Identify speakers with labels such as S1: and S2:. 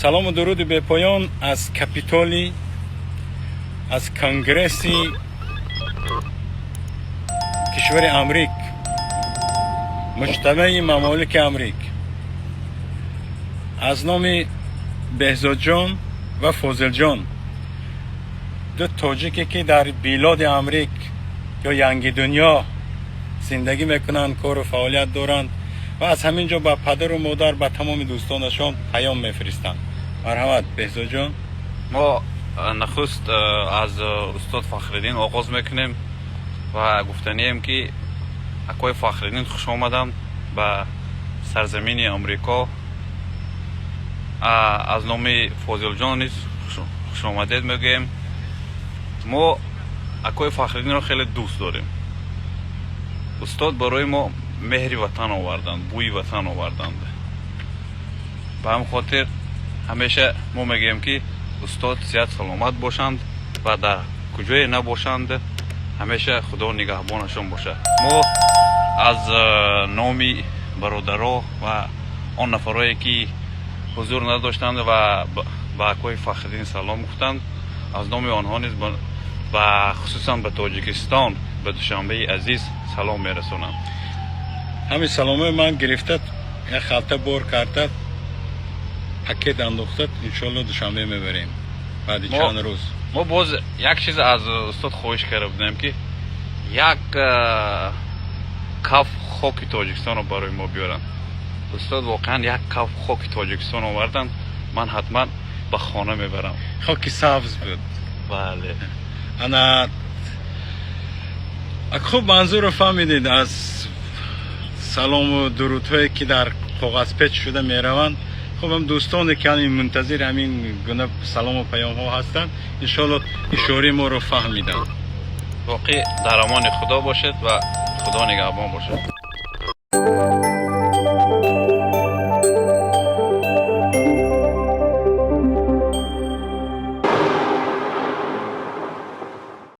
S1: سلام و درود به پایان از کپیتولی، از کنگرسی کشور امریک، مجتمع ممالک امریک، از نام بهزاد جان و فاضل جان، دو تاجیکی که در بیلاد امریک یا ینگ دنیا زندگی میکنن، کار و فعالیت دارند و از همینجا با پدر و مادر به تمام دوستانشان پیام میفرستند. مرحمت بهزاد جان.
S2: ما نخست از استاد فخرالدین آغاز میکنیم و گفتنیم که اکوی فخرالدین خوش آمدم به سرزمین امریکا. از نام فاضل جان نیز خوش آمدید میگیم. ما اکوی فخرالدین را خیلی دوست داریم. استاد برای ما مهری وطن آوردند، بوی وطن آوردند. به همین خاطر همیشه ما میگیم که استاد صحت سلامت باشند و در کجای نباشند همیشه خدا نگهبانشان باشه. ما از نامی برادرها و آن نفرایی که حضور نداشتند و به اکوی فخرالدین سلام گفتند، از نام آنها نیز و خصوصا به تاجیکستان، به دوشنبه عزیز سلام میرسونم.
S1: همین سلامه من گرفتد، یک خلطه بار کردد، پکت انداختد، انشالله دوشنبه میبریم بعد چند روز.
S2: ما باز یک چیز از استاد خواهش کرده بودیم که یک کف خاک تاجیکستان رو برای ما بیارن. استاد واقعا یک کف خاک تاجیکستان آوردن، من حتما به خانه میبرم.
S1: خاک سبز بود.
S2: بله.
S1: انا خوب منظور رو فهمیدید از سلام و درودهایی که در کاغذ پیچ شده میروند. خب هم دوستانی که منتظر همین گونه سلام و پیام ها هستند، انشالله اشاره ما رو فهمیدن.
S2: واقعی در امان خدا باشد و خدا نگهبان باشد.